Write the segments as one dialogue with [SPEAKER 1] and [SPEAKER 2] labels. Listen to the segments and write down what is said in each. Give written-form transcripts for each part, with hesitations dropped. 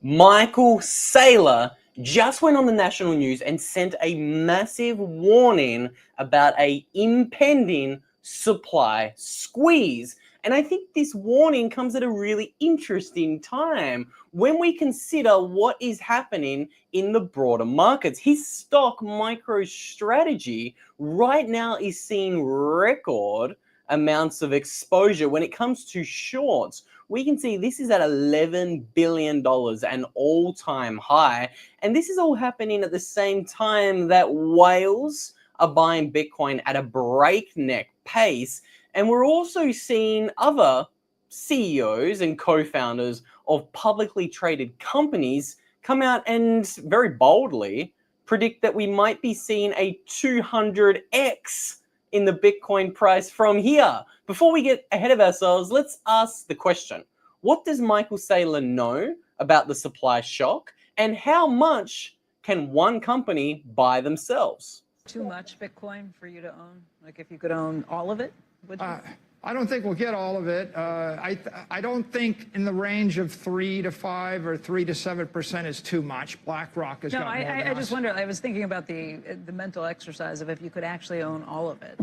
[SPEAKER 1] Michael Saylor just went on the national news and sent a massive warning about a impending supply squeeze. And I think this warning comes at a really interesting time when we consider what is happening in the broader markets. His stock MicroStrategy right now is seeing record amounts of exposure when it comes to shorts. We can see this is at $11 billion, an all-time high. And this is all happening at the same time that whales are buying Bitcoin at a breakneck pace. And we're also seeing other CEOs and co-founders of publicly traded companies come out and very boldly predict that we might be seeing a 200x in the Bitcoin price from here. Before we get ahead of ourselves, let's ask the question. What does Michael Saylor know about the supply shock, and how much can one company buy themselves?
[SPEAKER 2] Too much Bitcoin for you to own? Like if you could own all of it, would you?
[SPEAKER 3] I don't think we'll get all of it. I don't think in the range of 3 to 5 or 3 to 7% is too much. BlackRock has got more than
[SPEAKER 2] I just
[SPEAKER 3] us.
[SPEAKER 2] wonder. I was thinking about the mental exercise of if you could actually own all of it,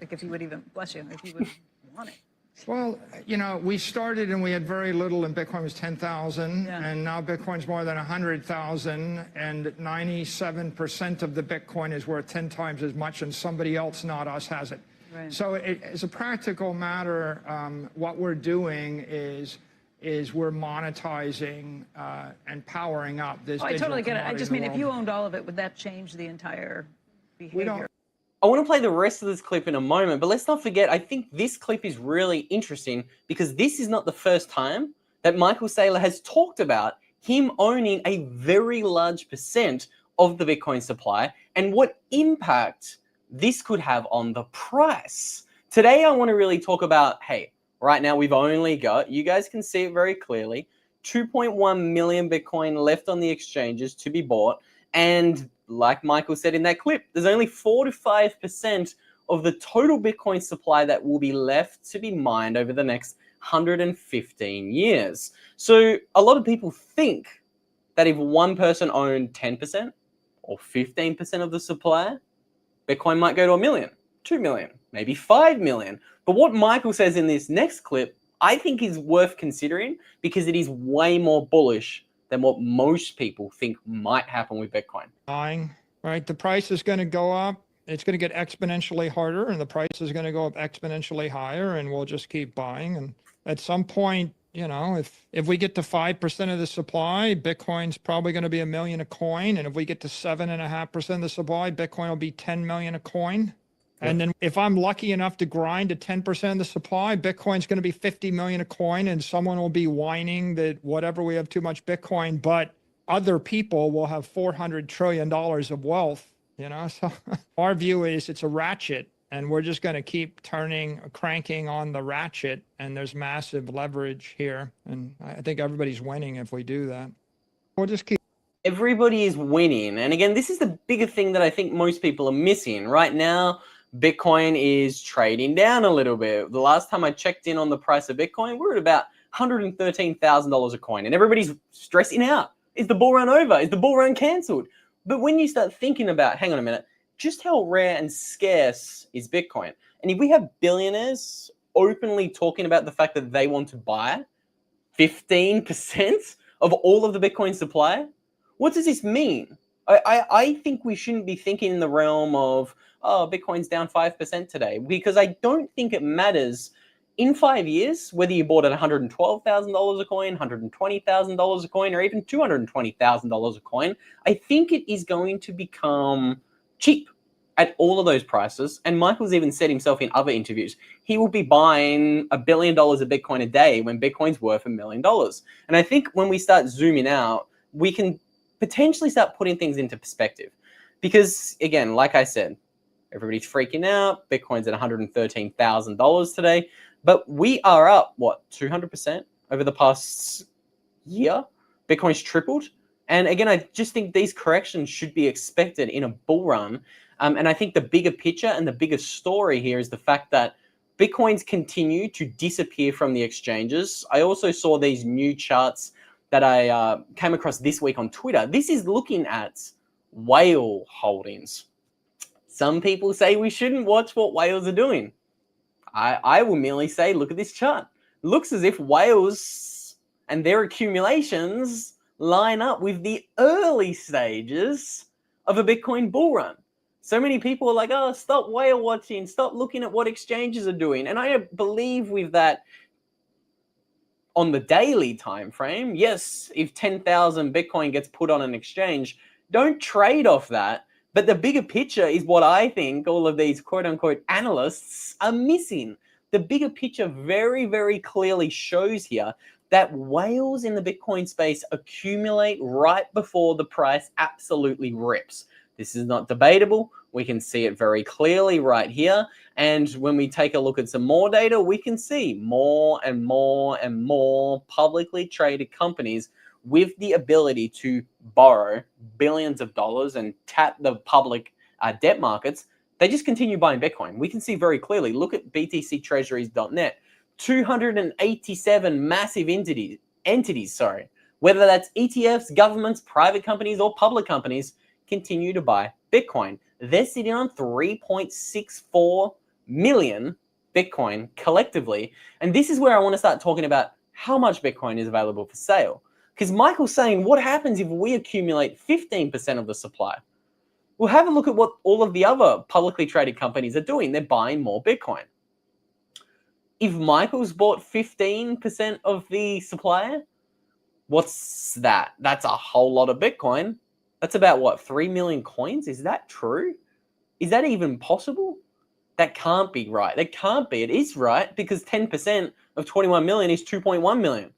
[SPEAKER 2] like if you would even, bless you, if you would want it.
[SPEAKER 3] Well, you know, we started and we had very little, and Bitcoin was 10,000, and now Bitcoin's more than 100,000, and 97% of the Bitcoin is worth 10 times as much, and somebody else, not us, has it. Right. So as a practical matter, what we're doing is we're monetizing and powering up this.
[SPEAKER 2] I totally get it. I just mean, if you owned all of it, would that change the entire behavior?
[SPEAKER 1] I want to play the rest of this clip in a moment, but let's not forget, I think this clip is really interesting because this is not the first time that Michael Saylor has talked about him owning a very large percent of the Bitcoin supply and what impact this could have on the price. Today, I want to really talk about, hey, right now we've only got, you guys can see it very clearly, 2.1 million Bitcoin left on the exchanges to be bought. And like Michael said in that clip, there's only 4 to 5% of the total Bitcoin supply that will be left to be mined over the next 115 years. So a lot of people think that if one person owned 10% or 15% of the supply, Bitcoin might go to 1 million, 2 million, maybe 5 million. But what Michael says in this next clip, I think is worth considering because it is way more bullish than what most people think might happen with Bitcoin.
[SPEAKER 3] Buying, right? The price is going to go up. It's going to get exponentially harder, and the price is going to go up exponentially higher, and we'll just keep buying. And at some point, you know, if we get to 5% of the supply, Bitcoin's probably going to be $1 million a coin. And if we get to 7.5% of the supply, Bitcoin will be 10 million a coin. And then if I'm lucky enough to grind to 10% of the supply, Bitcoin's going to be 50 million a coin, and someone will be whining that whatever, we have too much Bitcoin, but other people will have $400 trillion of wealth, you know? So our view is it's a ratchet, and we're just going to keep cranking on the ratchet, and there's massive leverage here. And I think everybody's winning if we do that. We'll just keep.
[SPEAKER 1] Everybody is winning. And again, this is the bigger thing that I think most people are missing. Right now, Bitcoin is trading down a little bit. The last time I checked in on the price of Bitcoin, we're at about $113,000 a coin, and everybody's stressing out. Is the bull run over? Is the bull run cancelled? But when you start thinking about, hang on a minute, just how rare and scarce is Bitcoin? And if we have billionaires openly talking about the fact that they want to buy 15% of all of the Bitcoin supply, what does this mean? I think we shouldn't be thinking in the realm of, oh, Bitcoin's down 5% today, because I don't think it matters in 5 years whether you bought at $112,000 a coin, $120,000 a coin, or even $220,000 a coin. I think it is going to become cheap at all of those prices. And Michael's even said himself in other interviews, he will be buying $1 billion of Bitcoin a day when Bitcoin's worth $1 million. And I think when we start zooming out, we can potentially start putting things into perspective. Because again, like I said, everybody's freaking out. Bitcoin's at $113,000 today, but we are up, what, 200% over the past year? Bitcoin's tripled. And again, I just think these corrections should be expected in a bull run. And I think the bigger picture and the bigger story here is the fact that Bitcoins continue to disappear from the exchanges. I also saw these new charts that I came across this week on Twitter. This is looking at whale holdings. Some people say we shouldn't watch what whales are doing. I will merely say, look at this chart. Looks as if whales and their accumulations line up with the early stages of a Bitcoin bull run. So many people are like, oh, stop whale watching, stop looking at what exchanges are doing. And I believe with that on the daily time frame, yes, if 10,000 Bitcoin gets put on an exchange, don't trade off that. But the bigger picture is what I think all of these quote unquote analysts are missing. The bigger picture very, very clearly shows here that whales in the Bitcoin space accumulate right before the price absolutely rips. This is not debatable. We can see it very clearly right here. And when we take a look at some more data, we can see more and more and more publicly traded companies with the ability to borrow billions of dollars and tap the public debt markets. They just continue buying Bitcoin. We can see very clearly. Look at btctreasuries.net. 287 massive entities, whether that's ETFs, governments, private companies, or public companies, continue to buy Bitcoin. They're sitting on 3.64 million Bitcoin collectively. And this is where I want to start talking about how much Bitcoin is available for sale. Because Michael's saying, what happens if we accumulate 15% of the supply? Well, have a look at what all of the other publicly traded companies are doing. They're buying more Bitcoin. If Michael's bought 15% of the supply, what's that? That's a whole lot of Bitcoin. That's about, what, 3 million coins? Is that true? Is that even possible? That can't be right. That can't be. It is right because 10% of 21 million is 2.1 million.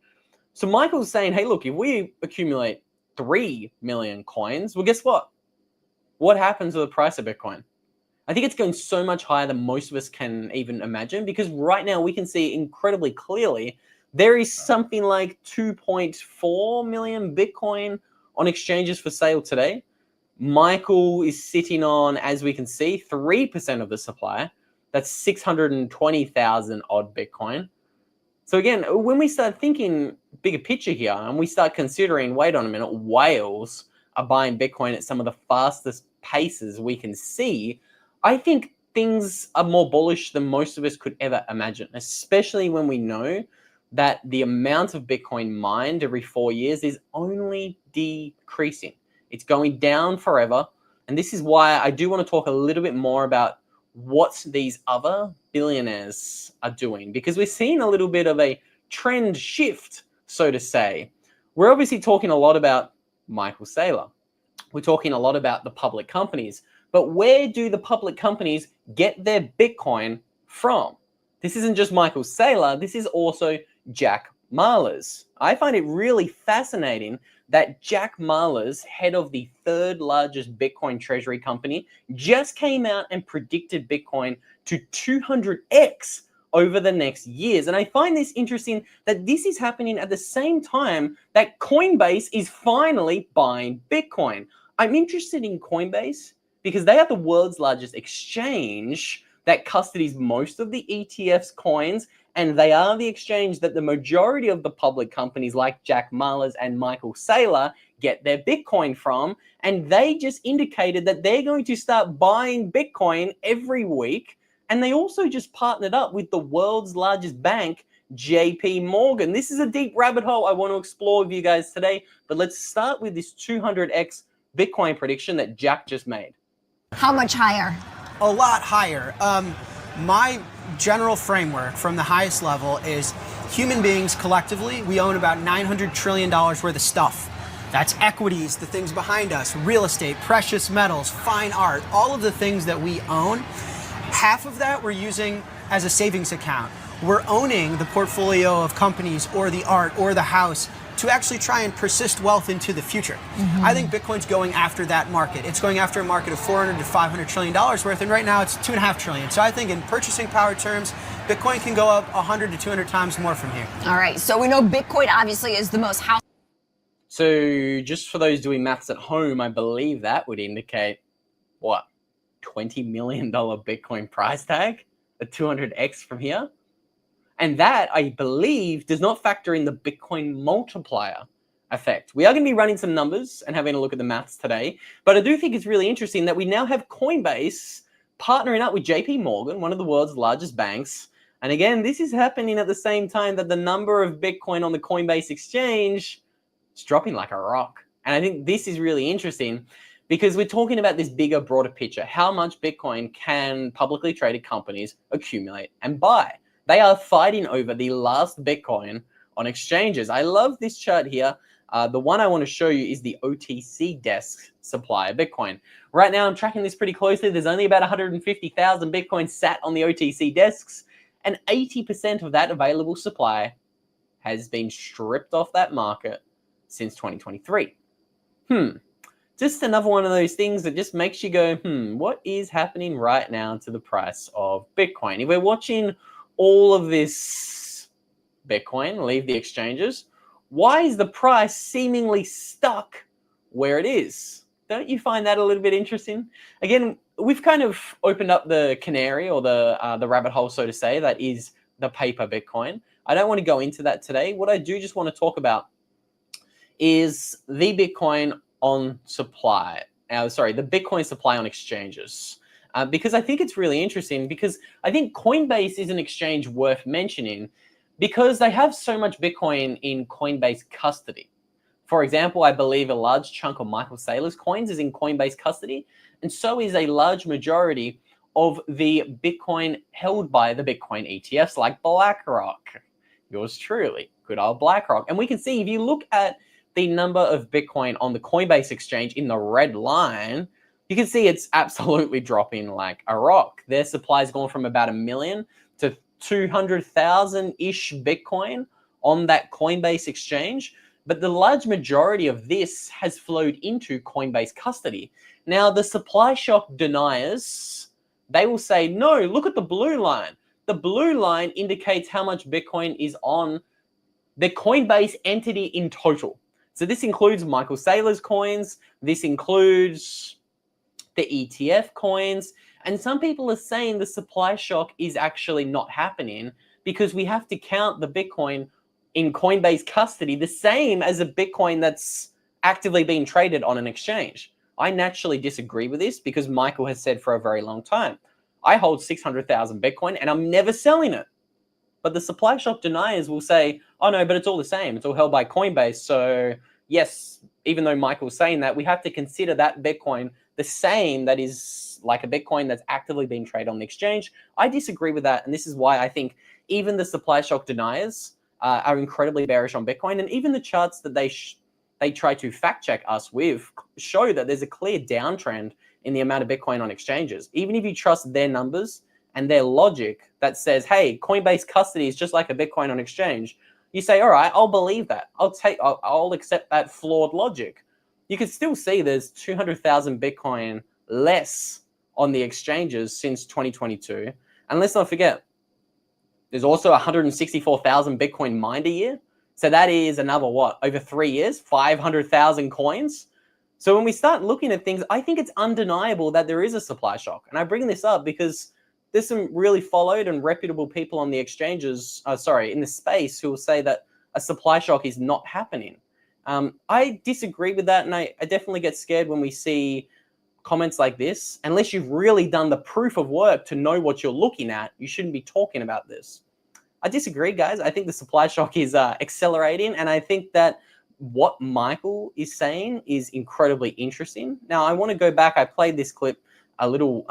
[SPEAKER 1] So Michael's saying, hey, look, if we accumulate 3 million coins, well, guess what? What happens with the price of Bitcoin? I think it's going so much higher than most of us can even imagine, because right now we can see incredibly clearly there is something like 2.4 million Bitcoin on exchanges for sale today. Michael is sitting on, as we can see, 3% of the supply. That's 620,000 odd Bitcoin. So again, when we start thinking bigger picture here and we start considering, wait on a minute, whales are buying Bitcoin at some of the fastest paces we can see, I think things are more bullish than most of us could ever imagine, especially when we know that the amount of Bitcoin mined every 4 years is only decreasing. It's going down forever. And this is why I do want to talk a little bit more about what these other billionaires are doing, because we're seeing a little bit of a trend shift, so to say. We're obviously talking a lot about Michael Saylor. We're talking a lot about the public companies, but where do the public companies get their Bitcoin from? This isn't just Michael Saylor, this is also Jack Mallers. I find it really fascinating that Jack Mallers, head of the third largest Bitcoin treasury company, just came out and predicted Bitcoin to 200x over the next years. And I find this interesting that this is happening at the same time that Coinbase is finally buying Bitcoin. I'm interested in Coinbase because they are the world's largest exchange that custodies most of the ETF's coins, and they are the exchange that the majority of the public companies like Jack Mallers and Michael Saylor get their Bitcoin from. And they just indicated that they're going to start buying Bitcoin every week. And they also just partnered up with the world's largest bank, JP Morgan. This is a deep rabbit hole I want to explore with you guys today. But let's start with this 200x Bitcoin prediction that Jack just made.
[SPEAKER 4] How much higher?
[SPEAKER 5] A lot higher. My general framework from the highest level is human beings collectively, we own about $900 trillion worth of stuff. That's equities, the things behind us, real estate, precious metals, fine art, all of the things that we own. Half of that we're using as a savings account. We're owning the portfolio of companies or the art or the house to actually try and persist wealth into the future. I think Bitcoin's going after that market. It's going after a market of $400 to $500 trillion worth, and right now it's $2.5 trillion. So I think in purchasing power terms, Bitcoin can go up 100 to 200 times more from here.
[SPEAKER 4] All right, so we know Bitcoin obviously is the most house.
[SPEAKER 1] So just for those doing maths at home, I believe that would indicate, what, $20 million Bitcoin price tag, a 200x from here? And that, I believe, does not factor in the Bitcoin multiplier. effect. We are going to be running some numbers and having a look at the maths today, but I do think it's really interesting that we now have Coinbase partnering up with JP Morgan, one of the world's largest banks. And again, this is happening at the same time that the number of Bitcoin on the Coinbase exchange is dropping like a rock. And I think this is really interesting because we're talking about this bigger, broader picture. How much Bitcoin can publicly traded companies accumulate and buy? They are fighting over the last Bitcoin on exchanges. I love this chart here. The one I want to show you is the OTC desk supply of Bitcoin. Right now, I'm tracking this pretty closely. There's only about 150,000 Bitcoin sat on the OTC desks, and 80% of that available supply has been stripped off that market since 2023. Just another one of those things that just makes you go, what is happening right now to the price of Bitcoin? If we're watching all of this Bitcoin leave the exchanges, why is the price seemingly stuck where it is? Don't you find that a little bit interesting? Again, we've kind of opened up the canary or the rabbit hole, so to say, that is the paper Bitcoin. I don't want to go into that today. What I do just want to talk about is the Bitcoin on supply. The Bitcoin supply on exchanges. Because I think it's really interesting because I think Coinbase is an exchange worth mentioning because they have so much Bitcoin in Coinbase custody. For example, I believe a large chunk of Michael Saylor's coins is in Coinbase custody, and so is a large majority of the Bitcoin held by the Bitcoin ETFs like BlackRock. Yours truly, good old BlackRock. And we can see if you look at the number of Bitcoin on the Coinbase exchange in the red line, you can see it's absolutely dropping like a rock. Their supply has gone from about 1 million to 200,000-ish Bitcoin on that Coinbase exchange. But the large majority of this has flowed into Coinbase custody. Now, the supply shock deniers, they will say, no, look at the blue line. The blue line indicates how much Bitcoin is on the Coinbase entity in total. So this includes Michael Saylor's coins. This includes the ETF coins. And some people are saying the supply shock is actually not happening because we have to count the Bitcoin in Coinbase custody the same as a Bitcoin that's actively being traded on an exchange. I naturally disagree with this because Michael has said for a very long time, I hold 600,000 Bitcoin and I'm never selling it. But the supply shock deniers will say, oh no, but it's all the same. It's all held by Coinbase. So yes, even though Michael's saying that, we have to consider that Bitcoin the same that is like a Bitcoin that's actively being traded on the exchange. I disagree with that. And this is why I think even the supply shock deniers are incredibly bearish on Bitcoin. And even the charts that they try to fact check us with show that there's a clear downtrend in the amount of Bitcoin on exchanges. Even if you trust their numbers and their logic that says, hey, Coinbase custody is just like a Bitcoin on exchange, you say, all right, I'll believe that. I'll accept that flawed logic. You can still see there's 200,000 Bitcoin less on the exchanges since 2022. And let's not forget, there's also 164,000 Bitcoin mined a year. So that is another, over 3 years, 500,000 coins. So when we start looking at things, I think it's undeniable that there is a supply shock. And I bring this up because there's some really followed and reputable people on the exchanges, in the space who will say that a supply shock is not happening. I disagree with that, and I definitely get scared when we see comments like this. Unless you've really done the proof of work to know what you're looking at, you shouldn't be talking about this. I disagree, guys. I think the supply shock is accelerating, and I think that what Michael is saying is incredibly interesting. Now, I want to go back. I played this clip a little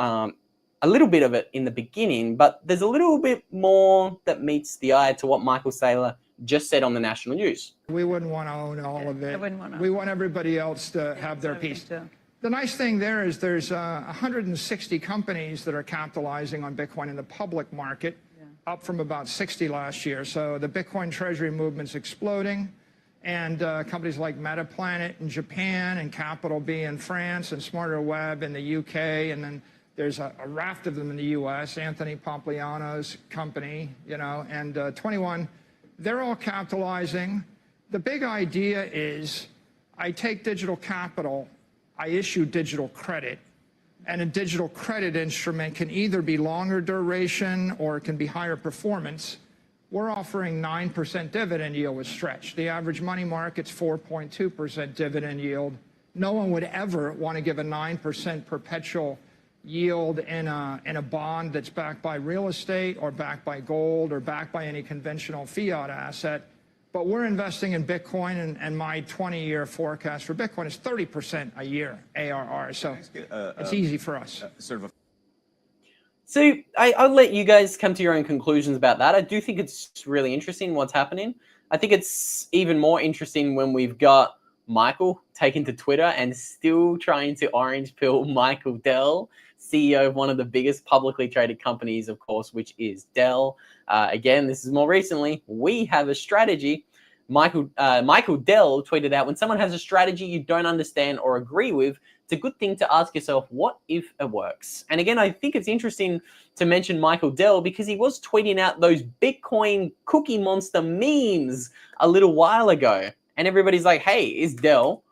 [SPEAKER 1] bit of it in the beginning, but there's a little bit more that meets the eye to what Michael Saylor just said on the national news.
[SPEAKER 3] We wouldn't want to own all of it.
[SPEAKER 2] I wouldn't want to.
[SPEAKER 3] We want everybody else to have their piece. The nice thing there is there's 160 companies that are capitalizing on Bitcoin in the public market, up from about 60 last year. So the Bitcoin Treasury movement's exploding. And companies like MetaPlanet in Japan and Capital B in France and Smarter Web in the UK. And then there's a raft of them in the US, Anthony Pompliano's company, and 21. They're all capitalizing. The big idea is I take digital capital, I issue digital credit, and a digital credit instrument can either be longer duration or it can be higher performance, we're offering 9% dividend yield with Stretch. The average money market's 4.2% dividend yield. No one would ever want to give a 9% perpetual yield in a bond that's backed by real estate or backed by gold or backed by any conventional fiat asset. But we're investing in Bitcoin, and my 20-year forecast for Bitcoin is 30% a year ARR. So it's easy for us.
[SPEAKER 1] So I'll let you guys come to your own conclusions about that. I do think it's really interesting what's happening. I think it's even more interesting when we've got Michael taken to Twitter and still trying to orange pill Michael Dell, CEO of one of the biggest publicly traded companies, of course, which is Dell. Again, this is more recently. We have a strategy. Michael Dell tweeted out, when someone has a strategy you don't understand or agree with, it's a good thing to ask yourself, what if it works? And again, I think it's interesting to mention Michael Dell because he was tweeting out those Bitcoin cookie monster memes a little while ago. And everybody's like, hey, is Dell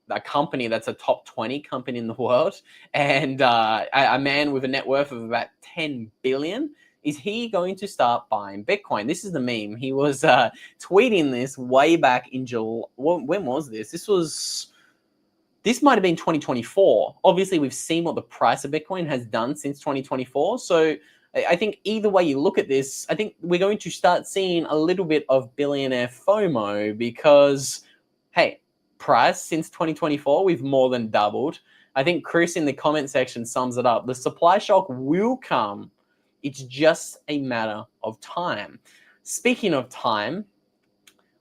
[SPEAKER 1] a company that's a top 20 company in the world and a man with a net worth of about 10 billion? Is he going to start buying Bitcoin? This is the meme. He was tweeting this way back in July. When was this? This might have been 2024. Obviously, we've seen what the price of Bitcoin has done since 2024. So I think either way you look at this, I think we're going to start seeing a little bit of billionaire FOMO because, hey, price since 2024, we've more than doubled. I think Chris in the comment section sums it up. The supply shock will come. It's just a matter of time. Speaking of time,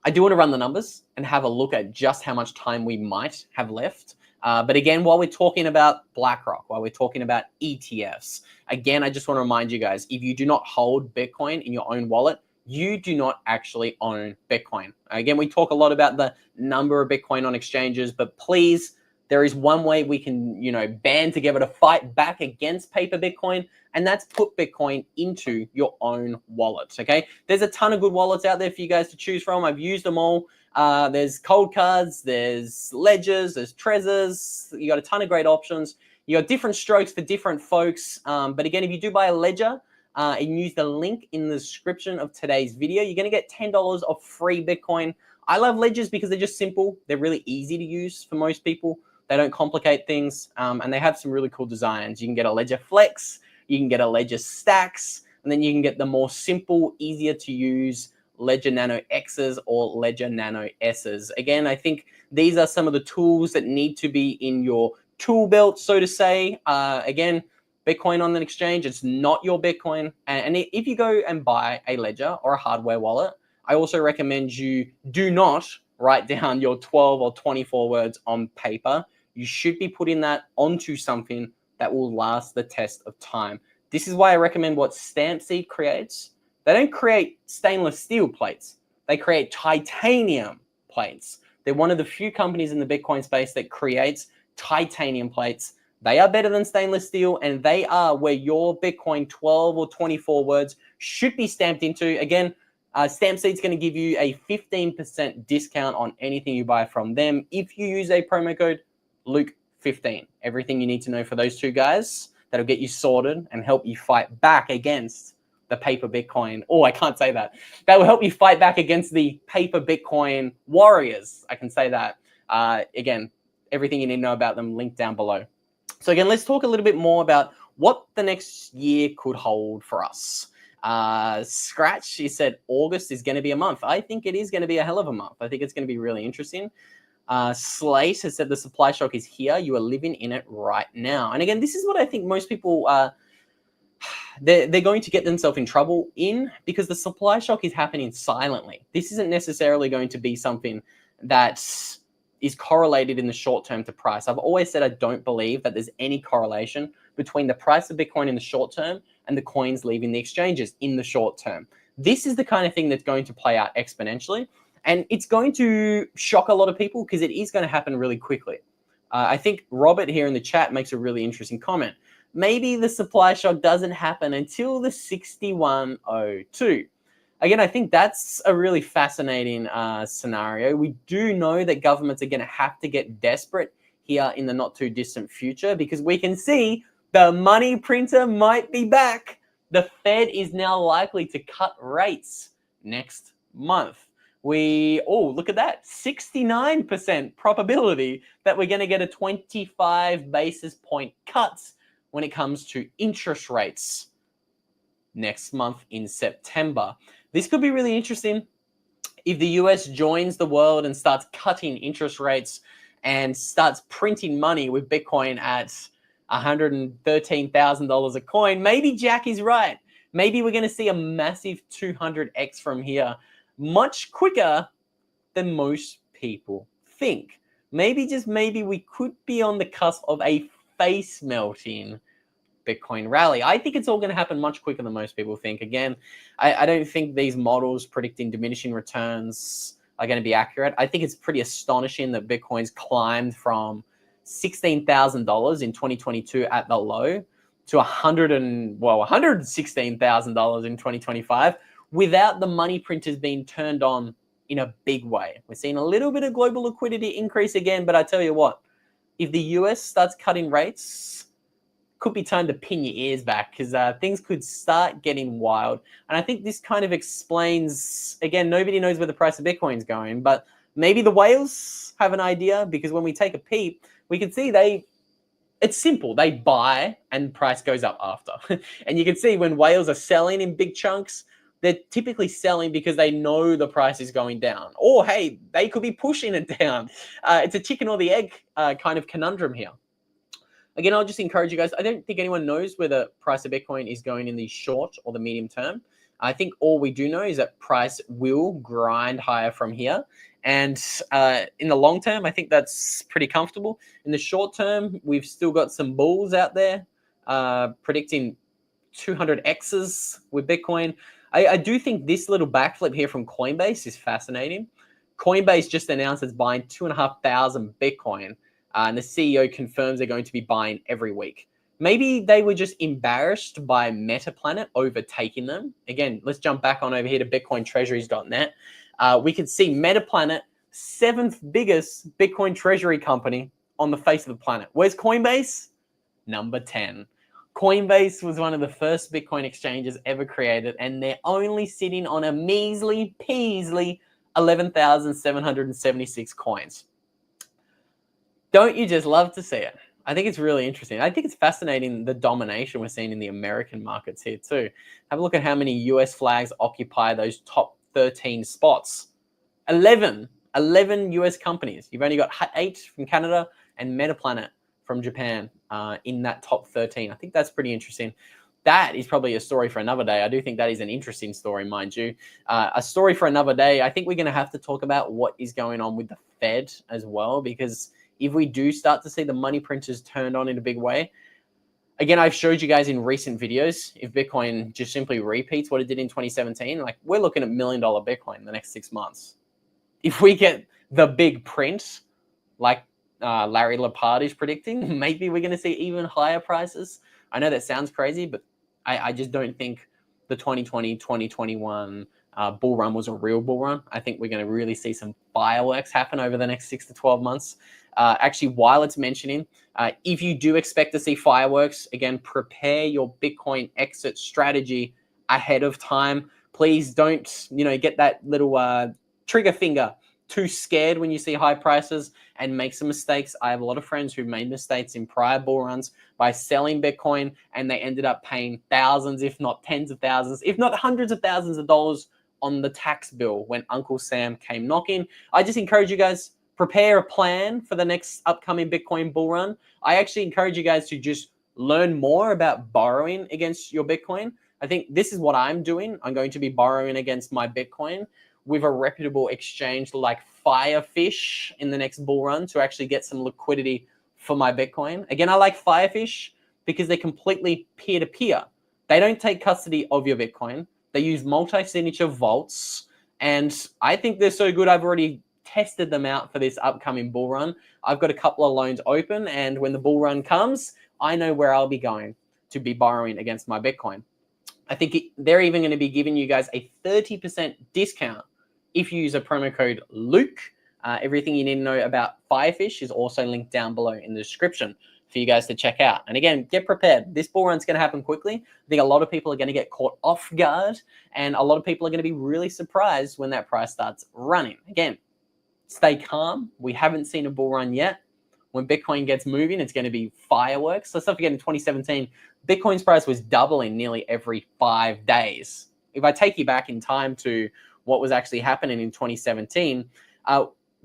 [SPEAKER 1] I do want to run the numbers and have a look at just how much time we might have left. But again, while we're talking about BlackRock, while we're talking about ETFs, again, I just want to remind you guys, if you do not hold Bitcoin in your own wallet, you do not actually own Bitcoin. Again, we talk a lot about the number of Bitcoin on exchanges, but please, there is one way we can, band together to fight back against paper Bitcoin, and that's put Bitcoin into your own wallet, okay? There's a ton of good wallets out there for you guys to choose from. I've used them all. There's Cold Cards, there's Ledgers, there's Treasuries. You got a ton of great options. You got different strokes for different folks. But again, if you do buy a Ledger and use the link in the description of today's video, you're going to get $10 of free Bitcoin. I love Ledgers because they're just simple. They're really easy to use for most people. They don't complicate things, and they have some really cool designs. You can get a Ledger Flex, you can get a Ledger Stacks, and then you can get the more simple, easier to use Ledger Nano X's or Ledger Nano S's. Again, I think these are some of the tools that need to be in your tool belt, so to say. Again, Bitcoin on an exchange, it's not your Bitcoin. And if you go and buy a Ledger or a hardware wallet, I also recommend you do not write down your 12 or 24 words on paper. You should be putting that onto something that will last the test of time. This is why I recommend what Stampseed creates. They don't create stainless steel plates. They create titanium plates. They're one of the few companies in the Bitcoin space that creates titanium plates. They are better than stainless steel, and they are where your Bitcoin 12 or 24 words should be stamped into. Again, Stampseed's going to give you a 15% discount on anything you buy from them if you use a promo code Luke15. Everything you need to know for those two guys that'll get you sorted and help you fight back against the paper Bitcoin. Oh, I can't say that. That will help you fight back against the paper Bitcoin warriors. I can say that. Again, everything you need to know about them linked down below. So again, let's talk a little bit more about what the next year could hold for us. Scratch, he said August is going to be a month. I think it is going to be a hell of a month. I think it's going to be really interesting. Slate has said the supply shock is here. You are living in it right now. And again, this is what I think most people they're going to get themselves in trouble in, because the supply shock is happening silently. This isn't necessarily going to be something that is correlated in the short term to price. I've always said I don't believe that there's any correlation between the price of Bitcoin in the short term and the coins leaving the exchanges in the short term. This is the kind of thing that's going to play out exponentially, and it's going to shock a lot of people because it is going to happen really quickly. I think Robert here in the chat makes a really interesting comment. Maybe the supply shock doesn't happen until the 6102. Again, I think that's a really fascinating scenario. We do know that governments are going to have to get desperate here in the not too distant future, because we can see the money printer might be back. The Fed is now likely to cut rates next month. Look at that, 69% probability that we're going to get a 25 basis point cut when it comes to interest rates next month in September. This could be really interesting if the US joins the world and starts cutting interest rates and starts printing money with Bitcoin at $113,000 a coin. Maybe Jack is right. Maybe we're going to see a massive 200x from here much quicker than most people think. Maybe, just maybe, we could be on the cusp of a face melting Bitcoin rally. I think it's all going to happen much quicker than most people think. Again, I don't think these models predicting diminishing returns are going to be accurate. I think it's pretty astonishing that Bitcoin's climbed from $16,000 in 2022 at the low to $116,000 in 2025 without the money printers being turned on in a big way. We're seeing a little bit of global liquidity increase again, but I tell you what, if the US starts cutting rates, could be time to pin your ears back, because things could start getting wild. And I think this kind of explains, again, nobody knows where the price of Bitcoin's going, but maybe the whales have an idea, because when we take a peep, we can see it's simple. They buy and price goes up after. And you can see when whales are selling in big chunks, they're typically selling because they know the price is going down. Or, hey, they could be pushing it down. It's a chicken or the egg kind of conundrum here. Again, I'll just encourage you guys. I don't think anyone knows where the price of Bitcoin is going in the short or the medium term. I think all we do know is that price will grind higher from here. And in the long term, I think that's pretty comfortable. In the short term, we've still got some bulls out there predicting 200x's with Bitcoin. I do think this little backflip here from Coinbase is fascinating. Coinbase just announced it's buying 2,500 Bitcoin. And the CEO confirms they're going to be buying every week. Maybe they were just embarrassed by Metaplanet overtaking them. Again, let's jump back on over here to bitcointreasuries.net. We can see Metaplanet, 7th biggest Bitcoin treasury company on the face of the planet. Where's Coinbase? Number 10. Coinbase was one of the first Bitcoin exchanges ever created, and they're only sitting on a measly 11,776 coins. Don't you just love to see it? I think it's really interesting. I think it's fascinating the domination we're seeing in the American markets here too. Have a look at how many US flags occupy those top 13 spots. 11 US companies. You've only got 8 from Canada and Metaplanet from Japan in that top 13. I think that's pretty interesting. That is probably a story for another day. I do think that is an interesting story, mind you. A story for another day. I think we're going to have to talk about what is going on with the Fed as well, because if we do start to see the money printers turned on in a big way, again, I've showed you guys in recent videos, if Bitcoin just simply repeats what it did in 2017, like we're looking at $1 million Bitcoin in the next 6 months. If we get the big print, like Larry Lepard is predicting, maybe we're going to see even higher prices. I know that sounds crazy, but I just don't think the 2020, 2021 bull run was a real bull run. I think we're going to really see some fireworks happen over the next 6 to 12 months. Actually, while it's mentioning, if you do expect to see fireworks, again, prepare your Bitcoin exit strategy ahead of time. Please don't, get that little trigger finger too scared when you see high prices and make some mistakes. I have a lot of friends who made mistakes in prior bull runs by selling Bitcoin, and they ended up paying thousands, if not tens of thousands, if not hundreds of thousands of dollars on the tax bill when Uncle Sam came knocking. I just encourage you guys, prepare a plan for the next upcoming Bitcoin bull run. I actually encourage you guys to just learn more about borrowing against your Bitcoin. I think this is what I'm doing. I'm going to be borrowing against my Bitcoin with a reputable exchange like Firefish in the next bull run to actually get some liquidity for my Bitcoin. Again, I like Firefish because they're completely peer-to-peer. They don't take custody of your Bitcoin. They use multi-signature vaults, and I think they're so good. I've already tested them out for this upcoming bull run. I've got a couple of loans open, and when the bull run comes, I know where I'll be going to be borrowing against my Bitcoin. I think they're even going to be giving you guys a 30% discount if you use a promo code Luke. Everything you need to know about Firefish is also linked down below in the description. for you guys to check out. And again, get prepared. This bull run's going to happen quickly. I think a lot of people are going to get caught off guard, and a lot of people are going to be really surprised when that price starts running. Again, stay calm. We haven't seen a bull run yet. When Bitcoin gets moving, it's going to be fireworks. Let's not forget in 2017, Bitcoin's price was doubling nearly every 5 days. If I take you back in time to what was actually happening in 2017,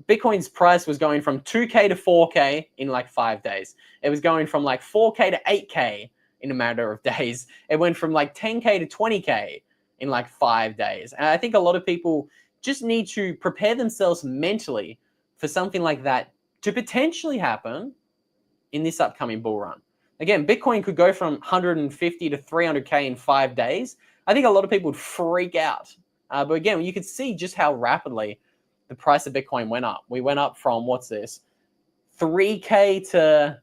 [SPEAKER 1] Bitcoin's price was going from 2K to 4K in like 5 days. It was going from like 4K to 8K in a matter of days. It went from like 10K to 20K in like 5 days. And I think a lot of people just need to prepare themselves mentally for something like that to potentially happen in this upcoming bull run. Again, Bitcoin could go from 150 to 300K in 5 days. I think a lot of people would freak out. But again, you could see just how rapidly the price of Bitcoin went up. We went up from, what's this, 3K to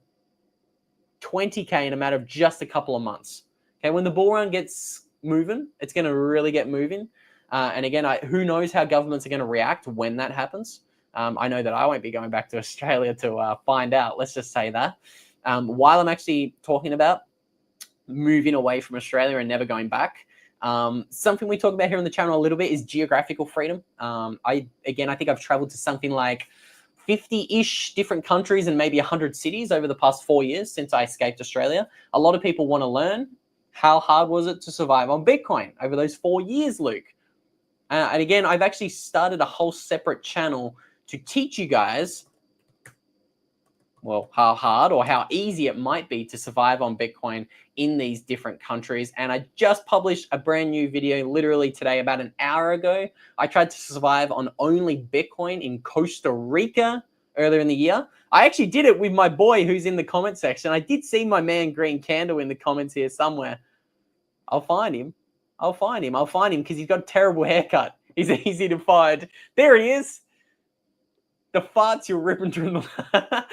[SPEAKER 1] 20K in a matter of just a couple of months. Okay, when the bull run gets moving, it's going to really get moving. And again, who knows how governments are going to react when that happens. I know that I won't be going back to Australia to find out. Let's just say that. While I'm actually talking about moving away from Australia and never going back, something we talk about here on the channel a little bit is geographical freedom. I think I've traveled to something like 50-ish different countries and maybe 100 cities over the past 4 years since I escaped Australia. A lot of people want to learn how hard was it to survive on Bitcoin over those 4 years, Luke. And again, I've actually started a whole separate channel to teach you guys, well, how hard or how easy it might be to survive on Bitcoin in these different countries. And I just published a brand new video literally today, about an hour ago. I tried to survive on only Bitcoin in Costa Rica earlier in the year. I actually did it with my boy who's in the comment section. I did see my man Green Candle in the comments here somewhere. I'll find him because he's got a terrible haircut. He's easy to find. There he is. The farts you're ripping through the...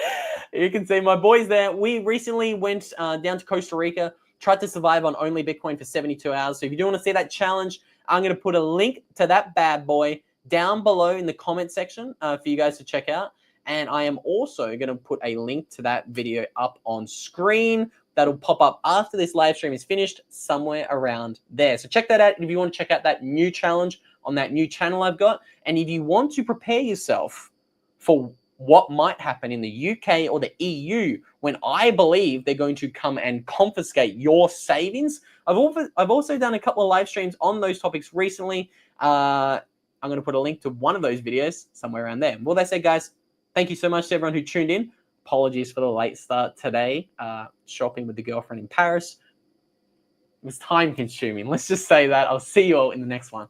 [SPEAKER 1] You can see my boys there. We recently went down to Costa Rica, tried to survive on only Bitcoin for 72 hours. So if you do want to see that challenge, I'm going to put a link to that bad boy down below in the comment section for you guys to check out. And I am also going to put a link to that video up on screen. That'll pop up after this live stream is finished, somewhere around there. So check that out if you want to check out that new challenge on that new channel I've got. And if you want to prepare yourself for what might happen in the UK or the EU when I believe they're going to come and confiscate your savings, I've also done a couple of live streams on those topics recently. I'm going to put a link to one of those videos somewhere around there. Well, that's it, guys. Thank you so much to everyone who tuned in. Apologies for the late start today. Shopping with the girlfriend in Paris. It was time consuming. Let's just say that. I'll see you all in the next one.